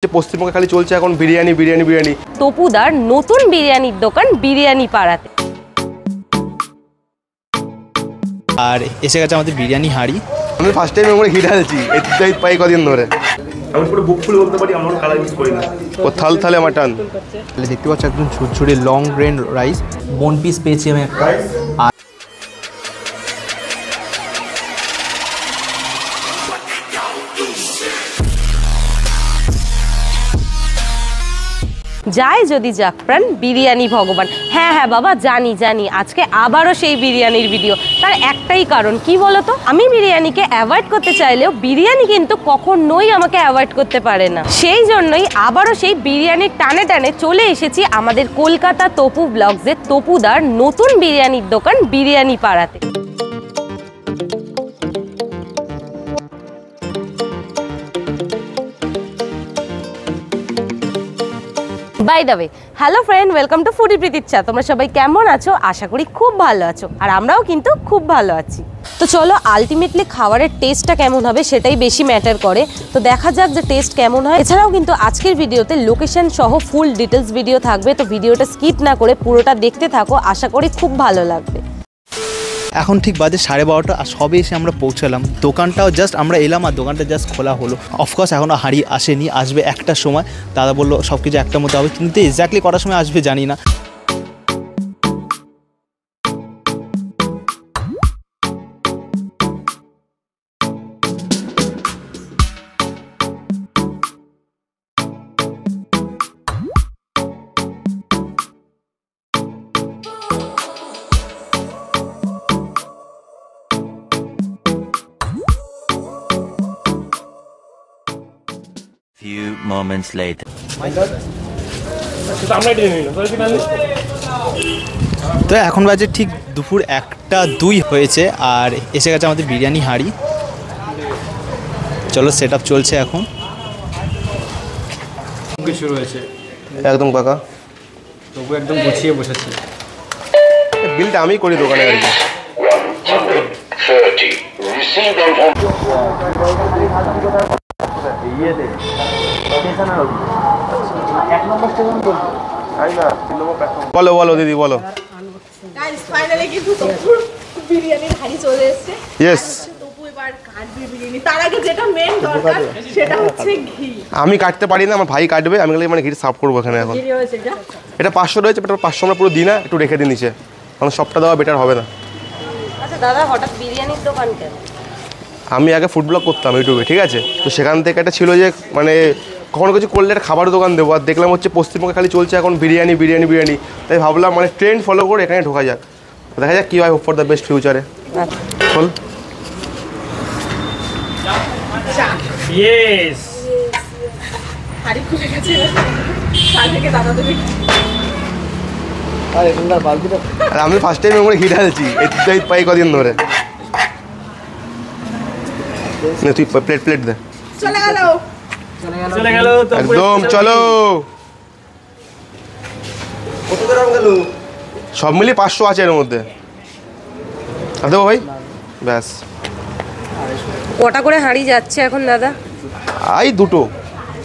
পশ্চিমবঙ্গে খালি চলছে এখন বিরিয়ানি বিরিয়ানি বিরিয়ানি। তপুদার নতুন বিরিয়ানির দোকান বিরিয়ানি পাড়াতে। আর এসে গেছে আমাদের বিরিয়ানি হাঁড়ি। আমি ফার্স্ট টাইম আমরা ঘি ঢালছি এই পাই কদিন ধরে। আমি পুরো বুক ফুল বলতে পারি, আমরা কালার ইউজ করি না। ও থাল থালে মাটন দেখতে পাচ্ছ একদম ঝুরঝুরে লং গ্রেন রাইস, বোন পিস পেয়েছি আমি একটা। আর যায় যদি যাক প্রাণ বিরিয়ানি ভগবান। হ্যাঁ হ্যাঁ বাবা, জানি জানি আজকে আবারও সেই বিরিয়ানির ভিডিও। তার একটাই কারণ কি বলতো, আমি বিরিয়ানিকে অ্যাভয়েড করতে চাইলেও বিরিয়ানি কিন্তু কখনোই আমাকে অ্যাভয়েড করতে পারে না। সেই জন্যই আবারও সেই বিরিয়ানির টানে টানে চলে এসেছি আমাদের কলকাতা তপু ব্লগসের তপুদার নতুন বিরিয়ানির দোকান বিরিয়ানি পাড়াতে। By the way, hello friend, welcome to foodie প্রীতির চা। তোমরা সবাই কেমন আছো? আশা করি খুব ভালো আছো, আর আমরাও কিন্তু খুব ভালো আছি। তো চলো, আলটিমেটলি খাবারের টেস্টটা কেমন হবে সেটাই বেশি ম্যাটার করে। তো দেখা যাক যে টেস্ট কেমন হয়। এছাড়াও কিন্তু আজকের ভিডিওতে লোকেশন সহ ফুল ডিটেলস ভিডিও থাকবে, তো ভিডিওটা স্কিপ না করে পুরোটা দেখতে থাকো, আশা করি খুব ভালো লাগবে। এখন ঠিক বাজে 12:30 আর সবে এসে আমরা পৌঁছালাম। দোকানটাও জাস্ট আমরা এলাম আর দোকানটা জাস্ট খোলা হলো। অফকোর্স এখনও হাঁড়ি আসেনি, আসবে একটার সময়। দাদা বললো সব কিছু একটার মধ্যে হবে, কিন্তু এক্স্যাক্টলি কটার সময় আসবে জানি না। Few moments later. তো এখন বাজে ঠিক দুপুর 1:02 হয়েছে আর এসে গেছে আমাদের বিরিয়ানি হাঁড়ি। চলো, সেট আপ চলছে এখন। কিছু রয়েছে একদম কাকা, তবু একদম গুছিয়ে বসেছে। বিলটা আমি করি দোকানে আর কি। বলো বলো দিদি বলো। আমি কাটতে পারি না, আমার ভাই কাটবে। আমি মানে ঘি সাফ করবো এখানে। এখন এটা 500 রয়েছে, এটা 500 আমরা পুরো দিই না, একটু রেখে দিই নিচে, কারণ সবটা দেওয়া বেটার হবে না। আচ্ছা দাদা, হঠাৎ বিরিয়ানির দোকান কেন? আমি আগে ফুড ব্লগ করতাম ইউটিউবে, ঠিক আছে? তো সেখান থেকে একটা ছিল যে মানে কখনো কিছু করলে একটা খাবার দোকান দেবো, আর দেখলাম হচ্ছে পশ্চিমবঙ্গে খালি চলছে এখন বিরিয়ানি বিরিয়ানি বিরিয়ানি। তাই ভাবলাম মানে ট্রেন্ড ফলো করে এখানে ঢোকা যাক, দেখা যাক কী হয়। হোপ ফর দ্য বেস্ট ফিউচারে। বল। আর আমি ফার্স্ট টাইম আমরা ঘি ঢালছি এই পাই কদিন ধরে। তুই প্লেট প্লেট দে। চলে গেল একদম। চলো, সব মিলিয়ে 500 আছে এর মধ্যে। দেবো ভাই, ব্যাস। কটা করে হাঁড়ি যাচ্ছে এখন দাদা? এই দুটো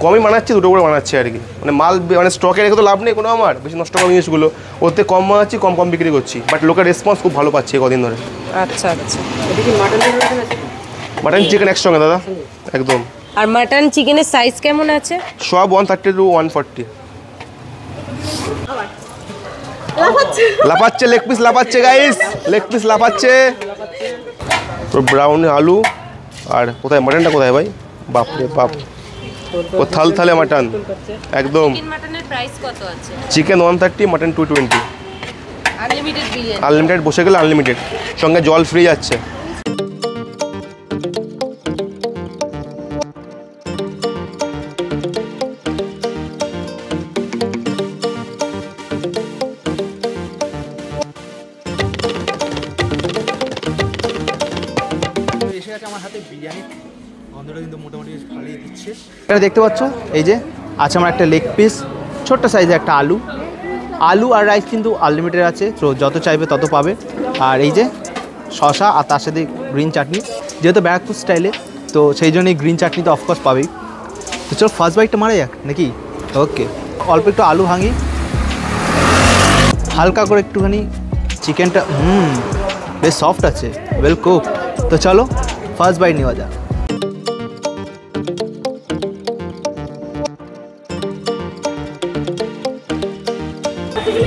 কমই বানাচ্ছি, দুটো করে বানাচ্ছি আর কি। মানে মাল মানে স্টকে রেখে তো লাভ নেই কোনো, আমার বেশি নষ্ট করা জিনিসগুলো। ওতে কম বানাচ্ছি, কম কম বিক্রি করছি, বাট লোকের রেসপন্স খুব ভালো পাচ্ছি কদিন ধরে। আচ্ছা আচ্ছা। মাটন চিকেন একসঙ্গে দাদা, একদম। আর মাটন চিকেনের সাইজ কেমন আছে? সব 130 to 140। লাফাচ্ছে লেগ পিস, লাফাচ্ছে গাইস, লেগ পিস লাফাচ্ছে। ব্রাউন আলু। আর কোথায় মাটনটা, কোথায় ভাই? বাপরে বাপ, ও থাল থালে মাটন একদম। মাটনের প্রাইস কত আছে? Chicken 130, mutton 220। Unlimited biryani? Unlimited, বসে গেলে আনলিমিটেড, সঙ্গে জল ফ্রি যাচ্ছে। আমার হাতে বিরিয়ানির গন্ধটা কিন্তু মোটামুটি ভালোই দিচ্ছে। এটা দেখতে পাচ্ছ, এই যে আছে আমার একটা লেগ পিস, ছোট্ট সাইজে একটা আলু আর রাইস কিন্তু আনলিমিটেড আছে, তো যত চাইবে তত পাবে। আর এই যে শসা আর তার সাথে গ্রিন চাটনি, যেহেতু ব্যারাকপুর স্টাইলে তো সেই জন্যই গ্রিন চাটনি তো অফকোর্স পাবেই। তো চল ফার্স্ট বাইটটা মারা যাক নাকি? ওকে, অল্প একটু আলু ভাঙি, হালকা করে একটুখানি চিকেনটা, বেশ সফট আছে, ওয়েল কুক। তো চলো ফার্স্ট বাইট নেওয়া যাক।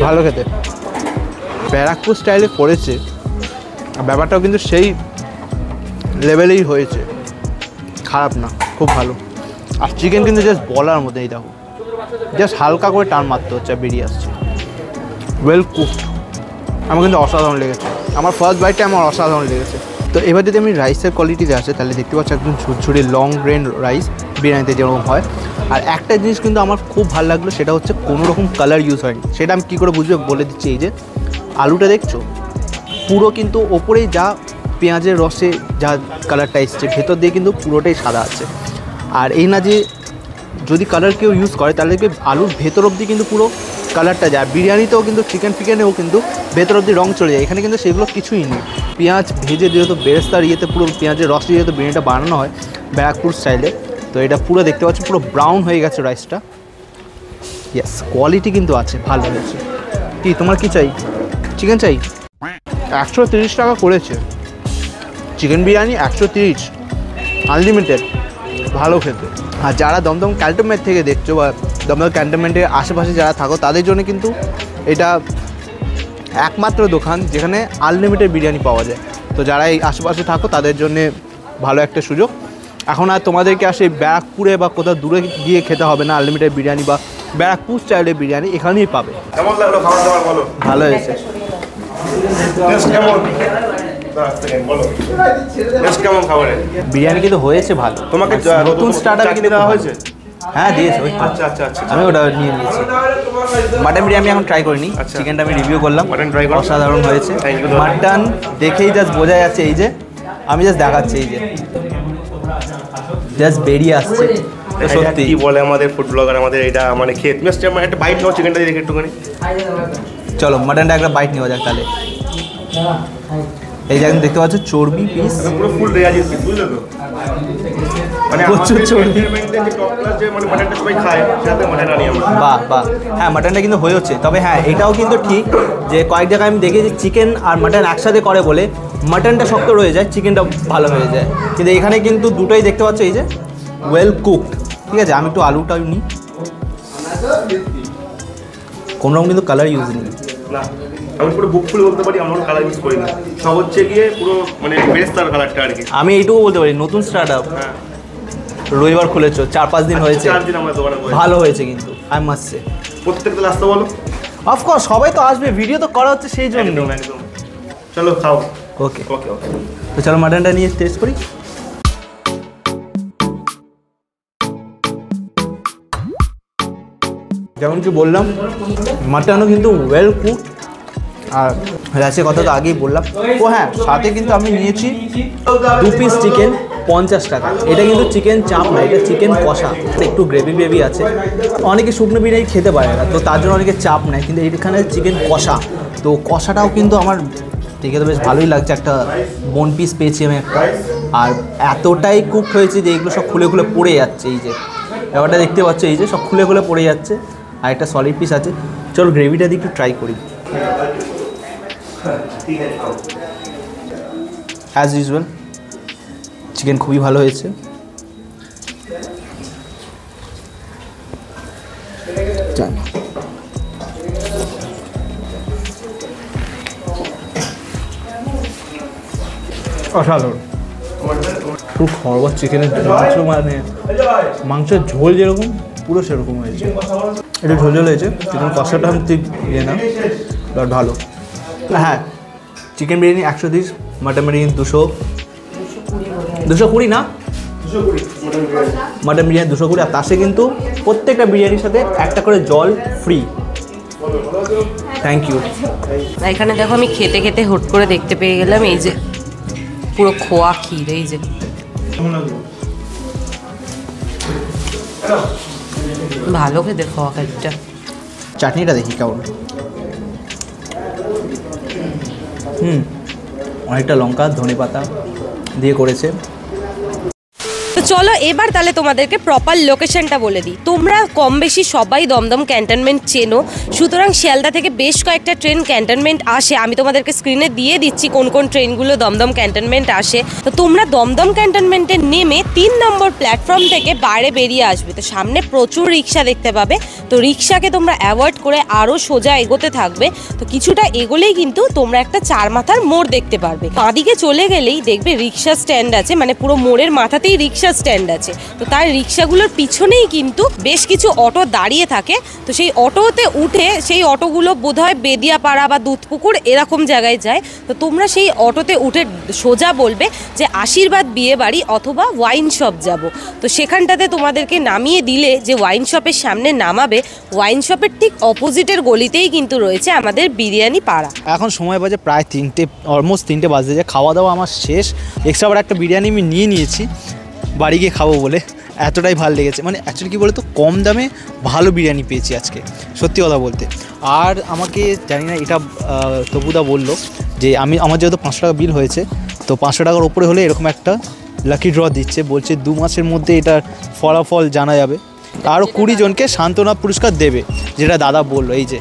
ভালো খেতে, ব্যারাকপুর স্টাইলে করেছে, ব্যাপারটাও কিন্তু সেই লেভেলেই হয়েছে, খারাপ না, খুব ভালো। আর চিকেন কিন্তু জাস্ট বলার মধ্যে, এই দেখো জাস্ট হালকা করে টান মারতে হচ্ছে, বেরিয়ে আসছে, ওয়েল কুকড। আমার কিন্তু অসাধারণ লেগেছে, আমার ফার্স্ট বাইটটা আমার অসাধারণ লেগেছে। তো এবার যদি আমি রাইসের কোয়ালিটিতে আসে, তাহলে দেখতে পাচ্ছি একদম ঝুরঝুরি লং গ্রেন রাইস, বিরিয়ানিতে যেরকম হয়। আর একটা জিনিস কিন্তু আমার খুব ভালো লাগলো, সেটা হচ্ছে কোনো রকম কালার ইউজ হয়নি। সেটা আমি কী করে বুঝবে বলে দিচ্ছি। এই যে আলুটা দেখছো, পুরো কিন্তু ওপরেই যা পেঁয়াজের রসে যা কালারটা এসছে, ভেতর দিয়ে কিন্তু পুরোটাই সাদা আছে। আর এই না যে যদি কালার কেউ ইউজ করে, তাহলে আলুর ভেতর অবধি কিন্তু পুরো কালারটা যায়। বিরিয়ানিতেও কিন্তু চিকেন ফিকেনেও কিন্তু ভেতর অবধি রং চলে যায়, এখানে কিন্তু সেগুলো কিছুই নেই। পেঁয়াজ ভেজে যেহেতু বেরেস্তার ইয়েতে পুরো পেঁয়াজের রস যেহেতু বিরিয়ানিটা বানানো হয় ব্যারাকপুর স্টাইলে, তো এটা পুরো দেখতে পাচ্ছি পুরো ব্রাউন হয়ে গেছে রাইসটা। ইয়েস, কোয়ালিটি কিন্তু আছে, ভালো হয়েছে। কি তোমার কি চাই? চিকেন চাই? 130 টাকা করেছে চিকেন বিরিয়ানি, 130, আনলিমিটেড, ভালো খেতে। আর যারা দমদম ক্যান্টনমেন্ট থেকে দেখছো বা দমদম ক্যান্টনমেন্টের আশেপাশে যারা থাকো, তাদের জন্য কিন্তু এটা একমাত্র দোকান যেখানে আনলিমিটেড বিরিয়ানি পাওয়া যায়। তো যারা এই আশেপাশে থাকো তাদের জন্য ভালো একটা সুযোগ। এখন আর তোমাদেরকে আসে ব্যারাকপুরে বা কোথাও দূরে গিয়ে খেতে হবে না আনলিমিটেড বিরিয়ানি বা ব্যারাকপুর স্টাইলের বিরিয়ানি, এখানেই পাবে। কেমন লাগলো খাবার দাবার বলো? ভালো হয়েছে। কেমন খাবারে? বিরিয়ানি কিন্তু হয়েছে ভালো। তোমাকে নতুন স্টার্টার কিন্তু দেওয়া হয়েছে? হ্যাঁ দিয়েছে। আচ্ছা আচ্ছা আচ্ছা, আমি ওটা নিয়ে নিয়েছি। মাটন বিরিয়ানি এখন ট্রাই করিনি, চিকেনটা আমি রিভিউ করলাম, মাটন ট্রাই করো, অসাধারণ হয়েছে। Thank you. মাটন দেখেই জাস্ট বোঝা যাচ্ছে, এই যে আমি জাস্ট দেখাচ্ছি, এই যে জাস্ট বেরিয়ে আসছে। তো সত্যি কি বলে আমাদের ফুড ব্লগার, আমাদের এটা মানে খেয়ে তুমি একটা বাইট নাও চিকেনটা দিয়ে একটুখানি। চলো মাটনটা একটা বাইট নেওয়া যাক তাহলে। এই যে এখন দেখতে পাচ্ছ চর্বি পিস, পুরো ফুল রেয়াজি পিস, বুঝলে তো? মানে প্রচুর চর্বি। যে টপ ক্লাস যে মানে মাটনটা সবাই খায়, সেটাতে মাটন আনি আমরা। বাহ বাহ, হ্যাঁ মাটনটা কিন্তু হয়েছে। তবে হ্যাঁ এটাও কিন্তু ঠিক যে কয়েক জায়গায় আমি দেখেছি চিকেন আর মাটন একসাথে করে বলে মাটনটা শক্ত রয়ে যায়, চিকেনটা ভালো হয়ে যায়। কিন্তু এখানে কিন্তু দুটোই দেখতে পাচ্ছ এই যে ওয়েল কুকড। ঠিক আছে, আমি একটু আলুটাও নিই, কোনোরকম কিন্তু কালার ইউজ নেই। না, আমি পুরো বুক ফুল বলতে পারি, আমরা কালার ইউজ করি না, সব হচ্ছে গিয়ে পুরো মানে বেরেস্তার কালারটা আর কি। আমি এইটুকু বলতে পারি, নতুন স্টার্ট আপ, হ্যাঁ, রবিবার খুলেছো, 4-5 দিন হয়েছে, 4 দিন আমরা দোকানে বসে। ভালো হয়েছে কিন্তু আই মাস্ট সে। প্রত্যেকটা আসতে বলো। অফকোর্স সবাই তো আসবে, ভিডিও তো করা হচ্ছে সেই জন্য। একদম একদম, চলো খাও। ওকে ওকে ওকে, তো চলো মাটনটা নিয়ে টেস্ট করি। যেমন কি বললাম, মাটনও কিন্তু ওয়েল কুক, আর রাইসের কথা তো আগেই বললাম। ও হ্যাঁ, সাথে কিন্তু আমি নিয়েছি 2 পিস চিকেন, 50 টাকা। এটা কিন্তু চিকেন চাপ না, এটা চিকেন কষা, একটু গ্রেভি গ্রেভি আছে। অনেকে শুকনো বিরিয়ানি খেতে পারে না, তো তার জন্য অনেকে চাপ নেয়, কিন্তু এখানে চিকেন কষা, তো কষাটাও কিন্তু আমার দেখে তো বেশ ভালোই লাগছে। একটা বোন পিস পেয়েছি আমি একটা, আর এতটাই কুক হয়েছে যে এগুলো সব খুলে খুলে পড়ে যাচ্ছে। এই যে ব্যাপারটা দেখতে পাচ্ছ, এই যে সব খুলে খুলে পড়ে যাচ্ছে, আর একটা সলিড পিস আছে। চলো গ্রেভিটা দিয়ে একটু ট্রাই করি। অ্যাজ ইউজুয়াল চিকেন খুবই ভালো হয়েছে। অসাধারণ, খুব খরবা চিকেনের মাংস, মানে মাংসের ঝোল যেরকম পুরো সেরকম হয়েছে, একটু ঝোল ঝোল হয়েছে। চিকেন কষাটা আমি ঠিক ইয়ে না, বাট ভালো। হ্যাঁ, চিকেন বিরিয়ানি 130, মাটন বিরিয়ানি 220 না, মাটন বিরিয়ানি 220। আর তাতে কিন্তু প্রত্যেকটা বিরিয়ানির সাথে একটা করে জল ফ্রি। Thank you. এখানে দেখো আমি খেতে খেতে হুট করে দেখতে পেয়ে গেলাম এই যে পুরো খোয়া ক্ষীর, এই যে ভালো খেতে খোয়া ক্ষীরটা। চাটনিটা দেখি কেমন। অনেকটা লঙ্কা ধনে পাতা দিয়ে করেছে। তো চলো এবার তাহলে তোমাদেরকে প্রপার লোকেশনটা বলে দিই। তোমরা কম বেশি সবাই দমদম ক্যান্টনমেন্ট চেনো, সুতরাং শিয়ালদা থেকে বেশ কয়েকটা ট্রেন ক্যান্টনমেন্ট আসে। আমি তোমাদেরকে স্ক্রিনে দিয়ে দিচ্ছি কোন কোন ট্রেনগুলো দমদম ক্যান্টনমেন্ট আসে। তো তোমরা দমদম ক্যান্টনমেন্টে নেমে 3 নম্বর প্ল্যাটফর্ম থেকে বাইরে বেরিয়ে আসবে। তো সামনে প্রচুর রিক্সা দেখতে পাবে, তো রিক্সাকে তোমরা অ্যাভয়েড করে আরও সোজা এগোতে থাকবে। তো কিছুটা এগোলেই কিন্তু তোমরা একটা 4 মাথার মোড় দেখতে পারবে। বাঁদিকে চলে গেলেই দেখবে রিক্সা স্ট্যান্ড আছে, মানে পুরো মোড়ের মাথাতেই রিক্সা স্ট্যান্ড আছে। তো তার রিক্সাগুলোর পিছনেই কিন্তু বেশ কিছু অটো দাঁড়িয়ে থাকে। তো সেই অটোতে উঠে, সেই অটোগুলো বোধহয় বেদিয়াপাড়া বা দুধপুকুর এরকম জায়গায় যায়। তো তোমরা সেই অটোতে উঠে সোজা বলবে যে আশীর্বাদ বিয়ে বাড়ি অথবা ওয়াইন শপ যাব। তো সেখানটাতে তোমাদেরকে নামিয়ে দিলে যে ওয়াইন শপের সামনে নামাবে, ওয়াইন শপের ঠিক অপোজিটের গলিতেই কিন্তু রয়েছে আমাদের বিরিয়ানি পাড়া। এখন সময় বাজে প্রায় 3টে, অলমোস্ট 3টে বাজতে যায়। খাওয়া দাওয়া আমার শেষ। এক্সট্রা আবার একটা বিরিয়ানি আমি নিয়েছি বাড়ি গিয়ে খাবো বলে, এতটাই ভালো লেগেছে। মানে অ্যাকচুয়ালি কী বলতো, কম দামে ভালো বিরিয়ানি পেয়েছি আজকে, সত্যি কথা বলতে। আর আমাকে জানি না, এটা তবুদা বললো যে আমার যেহেতু 500 টাকা বিল হয়েছে, তো 500 টাকার ওপরে হলে এরকম একটা লাকি ড্র দিচ্ছে। বলছে 2 মাসের মধ্যে এটার ফলাফল জানা যাবে। আরও 20 জনকে সান্ত্বনা পুরস্কার দেবে, যেটা দাদা বললো। এই যে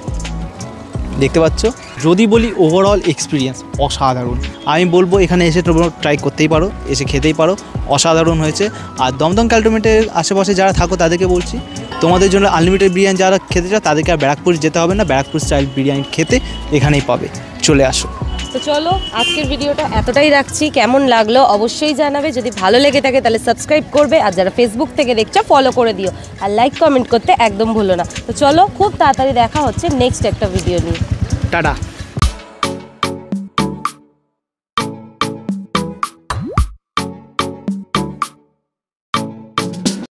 দেখতে পাচ্ছ। যদি বলি ওভারঅল এক্সপিরিয়েন্স অসাধারণ। আমি বলবো এখানে এসে তোমরা ট্রাই করতেই পারো, এসে খেতেই পারো, অসাধারণ হয়েছে। আর দমদম ক্যান্টনমেন্টের আশেপাশে যারা থাকো তাদেরকে বলছি, তোমাদের জন্য আনলিমিটেড বিরিয়ানি যারা খেতে চাও তাদেরকে আর ব্যারাকপুর যেতে হবে না, ব্যারাকপুর স্টাইল বিরিয়ানি খেতে এখানেই পাবে, চলে আসো। তো চলো আজকের ভিডিওটা এতটাই রাখছি। কেমন লাগলো অবশ্যই জানাবে। যদি ভালো লেগে থাকে তাহলে সাবস্ক্রাইব করবে, আর যারা ফেসবুক থেকে দেখছো ফলো করে দিও, আর লাইক কমেন্ট করতে একদম ভুলো না। তো চলো খুব তাড়াতাড়ি দেখা হচ্ছে নেক্সট একটা ভিডিও নিয়ে। টাটা।